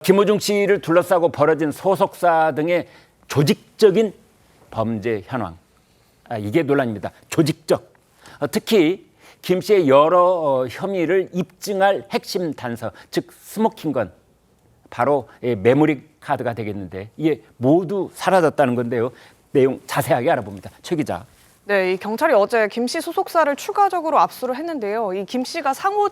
김호중 씨를 둘러싸고 벌어진 소속사 등의 조직적인 범죄 현황. 이게 논란입니다. 조직적. 특히 김 씨의 여러 혐의를 입증할 핵심 단서, 즉 스모킹건, 바로 메모리 카드가 되겠는데 이게 모두 사라졌다는 건데요. 내용 자세하게 알아봅니다. 최 기자. 네, 이 경찰이 어제 김 씨 소속사를 추가적으로 압수를 했는데요. 이 김 씨가 사고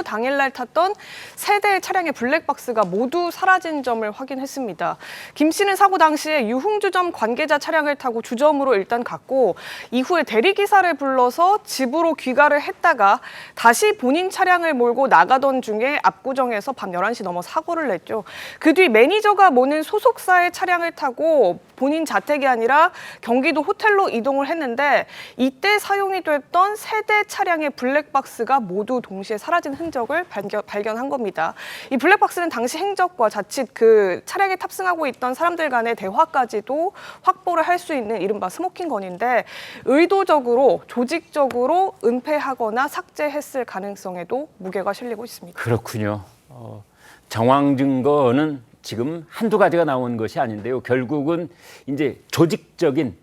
당일날 탔던 세 대의 차량의 블랙박스가 모두 사라진 점을 확인했습니다. 김 씨는 사고 당시에 유흥주점 관계자 차량을 타고 주점으로 일단 갔고 이후에 대리기사를 불러서 집으로 귀가를 했다가 다시 본인 차량을 몰고 나가던 중에 압구정에서 밤 11시 넘어 사고를 냈죠. 그 뒤 매니저가 모는 소속사의 차량을 타고 본인 자택이 아니라 경기도 호텔로 이동을 했는데 이때 사용이 됐던 세 대 차량의 블랙박스가 모두 동시에 사라진 흔적을 발견한 겁니다. 이 블랙박스는 당시 행적과 자칫 그 차량에 탑승하고 있던 사람들 간의 대화까지도 확보를 할 수 있는 이른바 스모킹건인데 의도적으로 조직적으로 은폐하거나 삭제했을 가능성에도 무게가 실리고 있습니다. 그렇군요. 정황 증거는 지금 한두 가지가 나온 것이 아닌데요. 결국은 이제 조직적인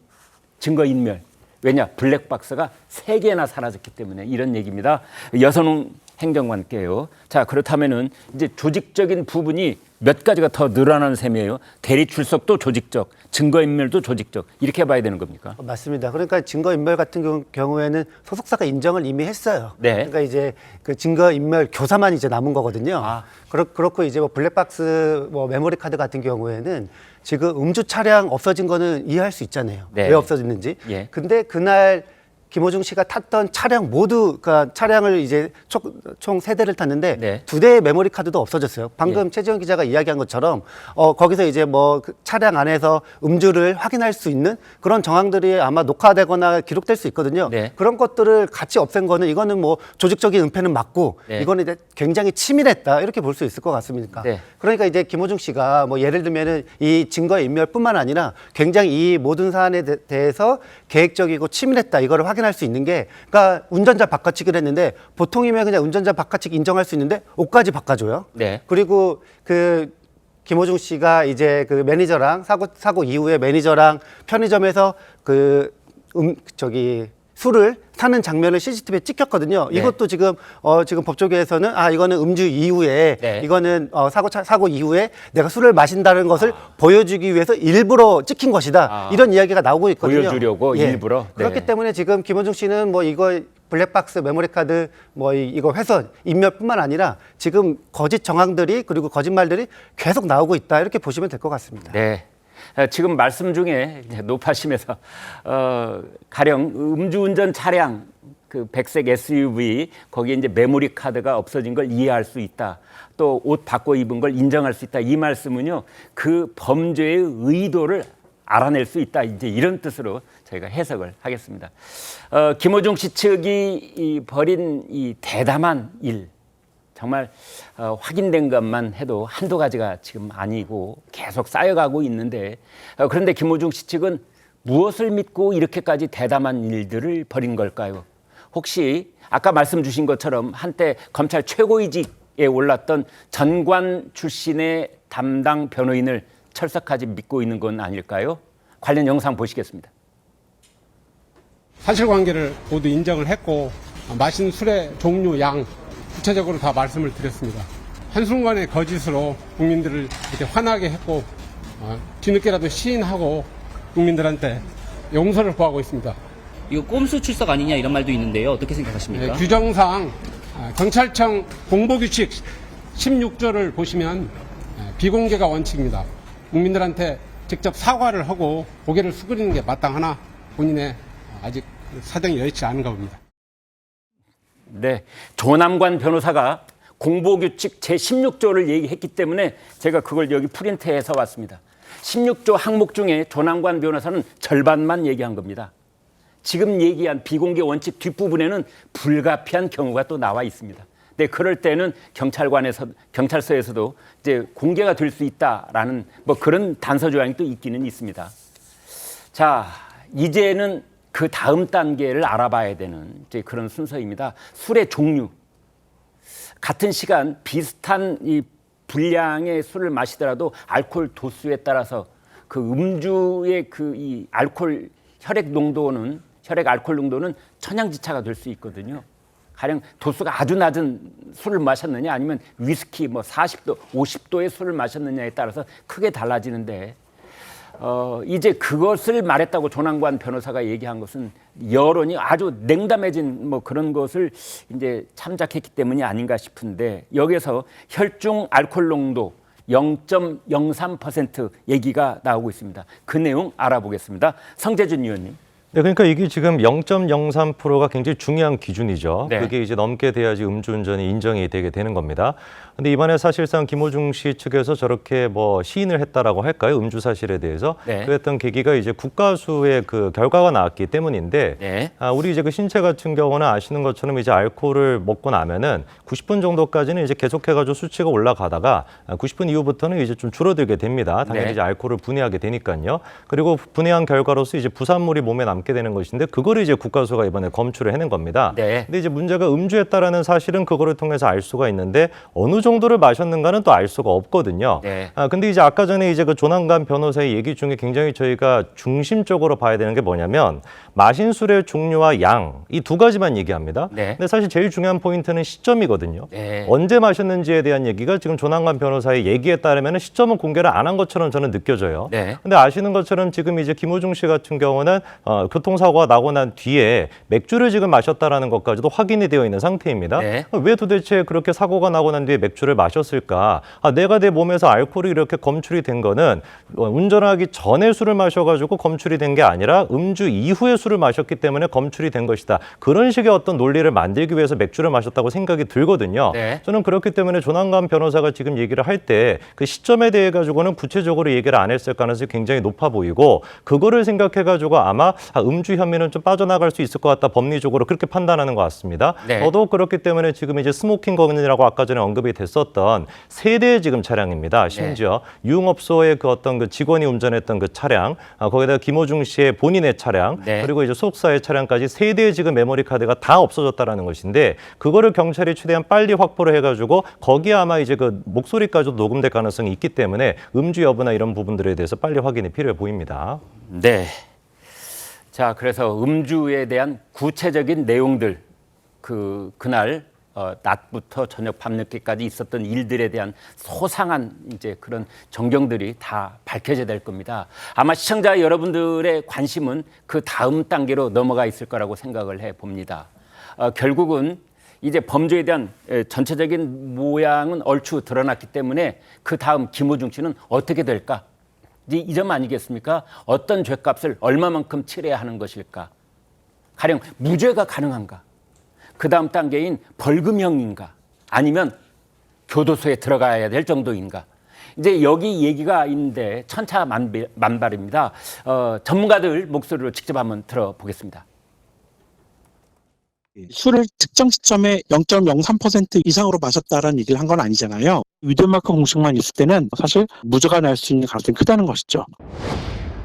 증거인멸. 왜냐? 블랙박스가 3개나 사라졌기 때문에 이런 얘기입니다. 여선웅 행정관께요. 자, 그렇다면은 이제 조직적인 부분이 몇 가지가 더 늘어나는 셈이에요. 대리 출석도 조직적, 증거인멸도 조직적. 이렇게 봐야 되는 겁니까? 맞습니다. 그러니까 증거인멸 같은 경우에는 소속사가 인정을 이미 했어요. 네. 그러니까 이제 그 증거인멸 교사만 이제 남은 거거든요. 그렇고 이제 뭐 블랙박스 뭐 메모리 카드 같은 경우에는 지금 음주 차량 없어진 거는 이해할 수 있잖아요. 네. 왜 없어졌는지. 예. 근데 그날 김호중 씨가 탔던 차량 모두, 그러니까 차량을 이제 총 3대를 탔는데 네. 2대의 메모리 카드도 없어졌어요. 방금 최지영 기자가 이야기한 것처럼 거기서 이제 뭐 그 차량 안에서 음주를 확인할 수 있는 그런 정황들이 아마 녹화되거나 기록될 수 있거든요. 네. 그런 것들을 같이 없앤 거는 이거는 뭐 조직적인 은폐는 맞고 네. 이거는 이제 굉장히 치밀했다 이렇게 볼 수 있을 것 같습니다. 네. 그러니까 이제 김호중 씨가 뭐 예를 들면은 이 증거인멸뿐만 아니라 굉장히 이 모든 사안에 대해서 계획적이고 치밀했다 이거를 확인할 수 있는 게, 그러니까 운전자 바꿔치기를 했는데 보통이면 그냥 운전자 바꿔치기 인정할 수 있는데 옷까지 바꿔줘요. 네. 그리고 그 김호중 씨가 이제 그 매니저랑 사고 이후에 매니저랑 편의점에서 술을 사는 장면을 CCTV에 찍혔거든요. 네. 이것도 지금 법조계에서는 이거는 음주 이후에 네. 이거는 사고 이후에 내가 술을 마신다는 것을 보여주기 위해서 일부러 찍힌 것이다. 이런 이야기가 나오고 있거든요. 보여주려고 일부러. 네. 그렇기 때문에 지금 김호중 씨는 뭐 이거 블랙박스 메모리 카드 뭐 이거 훼손 인멸뿐만 아니라 지금 거짓 정황들이 그리고 거짓말들이 계속 나오고 있다 이렇게 보시면 될 것 같습니다. 네. 지금 말씀 중에 높아심에서 가령 음주운전 차량 그 백색 SUV 거기에 이제 메모리 카드가 없어진 걸 이해할 수 있다. 또 옷 바꿔 입은 걸 인정할 수 있다. 이 말씀은요. 그 범죄의 의도를 알아낼 수 있다. 이제 이런 뜻으로 저희가 해석을 하겠습니다. 김호중 씨 측이 벌인 이 대담한 일. 정말 확인된 것만 해도 한두 가지가 지금 아니고 계속 쌓여가고 있는데 그런데 김호중 씨 측은 무엇을 믿고 이렇게까지 대담한 일들을 벌인 걸까요? 혹시 아까 말씀 주신 것처럼 한때 검찰 최고위직에 올랐던 전관 출신의 담당 변호인을 철석하지 믿고 있는 건 아닐까요? 관련 영상 보시겠습니다. 사실관계를 모두 인정을 했고 마신 술의 종류, 양 구체적으로 다 말씀을 드렸습니다. 한순간의 거짓으로 국민들을 이렇게 화나게 했고 뒤늦게라도 시인하고 국민들한테 용서를 구하고 있습니다. 이거 꼼수 출석 아니냐 이런 말도 있는데요. 어떻게 생각하십니까? 규정상 경찰청 공보규칙 16조를 보시면 비공개가 원칙입니다. 국민들한테 직접 사과를 하고 고개를 숙이는 게 마땅하나 본인의 아직 사정이 여의치 않은가 봅니다. 네, 조남관 변호사가 공보규칙 제16조를 얘기했기 때문에 제가 그걸 여기 프린트해서 왔습니다. 16조 항목 중에 조남관 변호사는 절반만 얘기한 겁니다. 지금 얘기한 비공개 원칙 뒷부분에는 불가피한 경우가 또 나와 있습니다. 네, 그럴 때는 경찰서에서도 이제 공개가 될 수 있다라는 뭐 그런 단서 조항이 또 있기는 있습니다. 자, 이제는 그 다음 단계를 알아봐야 되는 이제 그런 순서입니다. 술의 종류. 같은 시간 비슷한 이 분량의 술을 마시더라도 알코올 도수에 따라서 그 음주의 그 이 알코올 혈액 알코올 농도는 천양지차가 될 수 있거든요. 가령 도수가 아주 낮은 술을 마셨느냐 아니면 위스키 뭐 40도, 50도의 술을 마셨느냐에 따라서 크게 달라지는데 이제 그것을 말했다고 조남관 변호사가 얘기한 것은 여론이 아주 냉담해진 뭐 그런 것을 이제 참작했기 때문이 아닌가 싶은데 여기서 혈중 알코올 농도 0.03% 얘기가 나오고 있습니다. 그 내용 알아보겠습니다. 성재준 의원님. 네, 그러니까 이게 지금 0.03%가 굉장히 중요한 기준이죠. 네. 그게 이제 넘게 돼야지 음주운전이 인정이 되게 되는 겁니다. 근데 이번에 사실상 김호중 씨 측에서 저렇게 뭐 시인을 했다라고 할까요? 음주 사실에 대해서. 네. 그랬던 계기가 이제 국가수의 그 결과가 나왔기 때문인데 네. 우리 이제 그 신체 같은 경우는 아시는 것처럼 이제 알코올을 먹고 나면은 90분 정도까지는 이제 계속해가지고 수치가 올라가다가 90분 이후부터는 이제 좀 줄어들게 됩니다. 당연히 네. 이제 알코올을 분해하게 되니까요. 그리고 분해한 결과로서 이제 부산물이 몸에 남게 되는 것인데 그거를 이제 국가수가 이번에 검출을 해낸 겁니다. 네. 근데 이제 문제가 음주했다라는 사실은 그거를 통해서 알 수가 있는데 어느 정도를 마셨는가는 또 알 수가 없거든요. 네. 근데 이제 아까 전에 이제 그 조남관 변호사의 얘기 중에 굉장히 저희가 중심적으로 봐야 되는 게 뭐냐면 마신 술의 종류와 양 이 두 가지만 얘기합니다. 네. 근데 사실 제일 중요한 포인트는 시점이거든요. 네. 언제 마셨는지에 대한 얘기가 지금 조남관 변호사의 얘기에 따르면 시점은 공개를 안 한 것처럼 저는 느껴져요. 네. 근데 아시는 것처럼 지금 이제 김호중 씨 같은 경우는 교통사고가 나고 난 뒤에 맥주를 지금 마셨다라는 것까지도 확인이 되어 있는 상태입니다. 네. 왜 도대체 그렇게 사고가 나고 난 뒤에 맥주를 마셨을까? 내가 내 몸에서 알코올이 이렇게 검출이 된 거는 운전하기 전에 술을 마셔가지고 검출이 된 게 아니라 음주 이후에 술을 마셨기 때문에 검출이 된 것이다. 그런 식의 어떤 논리를 만들기 위해서 맥주를 마셨다고 생각이 들거든요. 네. 저는 그렇기 때문에 조남관 변호사가 지금 얘기를 할 때 그 시점에 대해 가지고는 구체적으로 얘기를 안 했을 가능성이 굉장히 높아 보이고 그거를 생각해 가지고 아마 음주 혐의는 좀 빠져나갈 수 있을 것 같다. 법리적으로 그렇게 판단하는 것 같습니다. 네. 더더욱 그렇기 때문에 지금 이제 스모킹 건이라고 아까 전에 언급이 됐었던 세대의 지금 차량입니다. 심지어 유흥업소의 그 어떤 그 직원이 운전했던 그 차량, 거기다가 김호중 씨의 본인의 차량, 네. 그리고 이제 소속사의 차량까지 세 대의 지금 메모리 카드가 다 없어졌다라는 것인데 그거를 경찰이 최대한 빨리 확보를 해가지고 거기에 아마 이제 그 목소리까지도 녹음될 가능성이 있기 때문에 음주 여부나 이런 부분들에 대해서 빨리 확인이 필요해 보입니다. 네. 자, 그래서 음주에 대한 구체적인 내용들 그날 낮부터 저녁 밤늦게까지 있었던 일들에 대한 소상한 이제 그런 전경들이 다 밝혀져야 될 겁니다. 아마 시청자 여러분들의 관심은 그 다음 단계로 넘어가 있을 거라고 생각을 해 봅니다. 결국은 이제 범죄에 대한 전체적인 모양은 얼추 드러났기 때문에 그 다음 김호중 씨는 어떻게 될까? 이 점 아니겠습니까? 어떤 죄값을 얼마만큼 치러야 하는 것일까? 가령 무죄가 가능한가? 그 다음 단계인 벌금형인가? 아니면 교도소에 들어가야 될 정도인가? 이제 여기 얘기가 있는데 천차만발입니다. 전문가들 목소리로 직접 한번 들어보겠습니다. 술을 특정 시점에 0.03% 이상으로 마셨다라는 얘기를 한 건 아니잖아요. 위드마크 공식만 있을 때는 사실 무죄가 날 수 있는 가능성이 크다는 것이죠.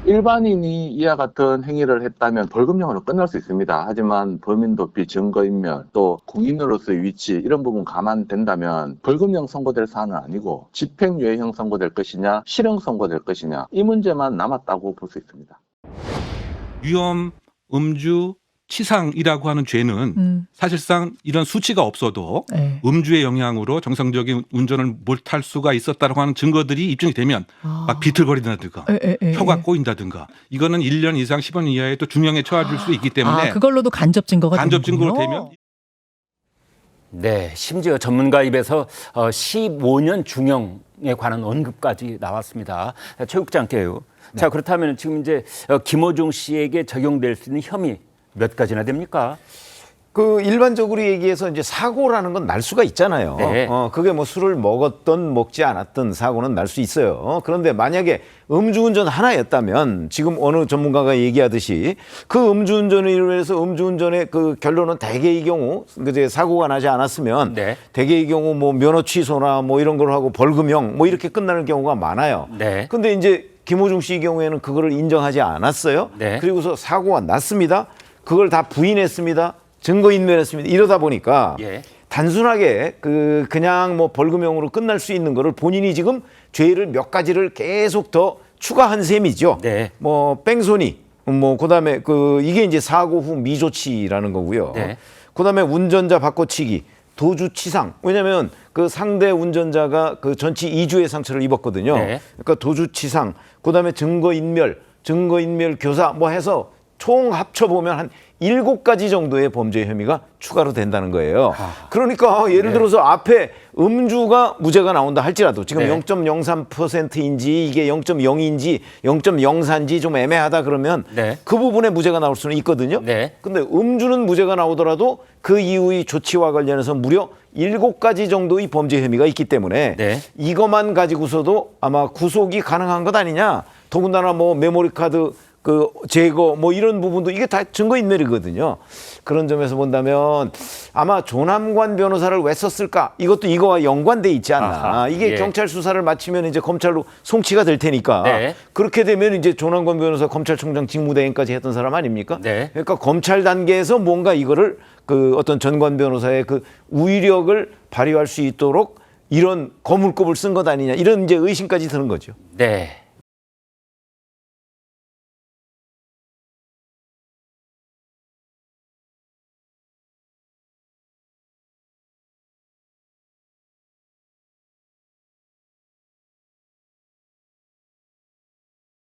일반인이 이와 같은 행위를 했다면 벌금형으로 끝날 수 있습니다. 하지만 범인 도피, 증거인멸, 또 공인으로서의 위치 이런 부분 감안된다면 벌금형 선고될 사안은 아니고 집행유예형 선고될 것이냐 실형 선고될 것이냐 이 문제만 남았다고 볼 수 있습니다. 위험, 음주, 치상이라고 하는 죄는 사실상 이런 수치가 없어도 음주의 영향으로 정상적인 운전을 못할 수가 있었다고 하는 증거들이 입증이 되면 막 비틀거린다든가 혀가 꼬인다든가 이거는 1년 이상 10년 이하의 또 중형에 처해질 수 있기 때문에 그걸로도 간접 증거가 간접 증거로 되는군요. 되면 네, 심지어 전문가 입에서 15년 중형에 관한 언급까지 나왔습니다. 최국장께요. 자, 그렇다면 지금 이제 김호중 씨에게 적용될 수 있는 혐의 몇 가지나 됩니까? 그 일반적으로 얘기해서 이제 사고라는 건 날 수가 있잖아요. 네. 그게 뭐 술을 먹었던 먹지 않았던 사고는 날 수 있어요. 그런데 만약에 음주운전 하나였다면 지금 어느 전문가가 얘기하듯이 그 음주운전으로 해서 음주운전의 그 결론은 대개의 경우 그제 사고가 나지 않았으면 네. 대개의 경우 뭐 면허 취소나 뭐 이런 걸 하고 벌금형 뭐 이렇게 끝나는 경우가 많아요. 네. 근데 이제 김호중 씨 경우에는 그거를 인정하지 않았어요. 네. 그리고서 사고가 났습니다. 그걸 다 부인했습니다. 증거인멸했습니다. 이러다 보니까 예. 단순하게 그냥 뭐 벌금형으로 끝날 수 있는 거를 본인이 지금 죄를 몇 가지를 계속 더 추가한 셈이죠. 네. 뭐 뺑소니, 뭐 그다음에 이게 이제 사고 후 미조치라는 거고요. 네. 그다음에 운전자 바꿔치기, 도주치상. 왜냐하면 그 상대 운전자가 그 전치 2주의 상처를 입었거든요. 네. 그러니까 도주치상, 그다음에 증거인멸 교사 뭐 해서 총 합쳐보면 한 7가지 정도의 범죄 혐의가 추가로 된다는 거예요. 그러니까 예를 들어서 앞에 음주가 무죄가 나온다 할지라도 지금 네. 0.03%인지 이게 0.0인지 0.04인지 좀 애매하다 그러면 네. 그 부분에 무죄가 나올 수는 있거든요. 네. 근데 음주는 무죄가 나오더라도 그 이후의 조치와 관련해서 무려 7가지 정도의 범죄 혐의가 있기 때문에 네. 이것만 가지고서도 아마 구속이 가능한 것 아니냐. 더군다나 뭐 메모리 카드 제거 뭐 이런 부분도 이게 다 증거인멸이거든요. 그런 점에서 본다면 아마 조남관 변호사를 왜 썼을까? 이것도 이거와 연관돼 있지 않나. 아하, 이게 예. 경찰 수사를 마치면 이제 검찰로 송치가 될 테니까. 네. 그렇게 되면 이제 조남관 변호사 검찰총장 직무대행까지 했던 사람 아닙니까? 네. 그러니까 검찰 단계에서 뭔가 이거를 어떤 전관 변호사의 우위력을 발휘할 수 있도록 이런 거물급을 쓴 것 아니냐. 이런 이제 의심까지 드는 거죠. 네.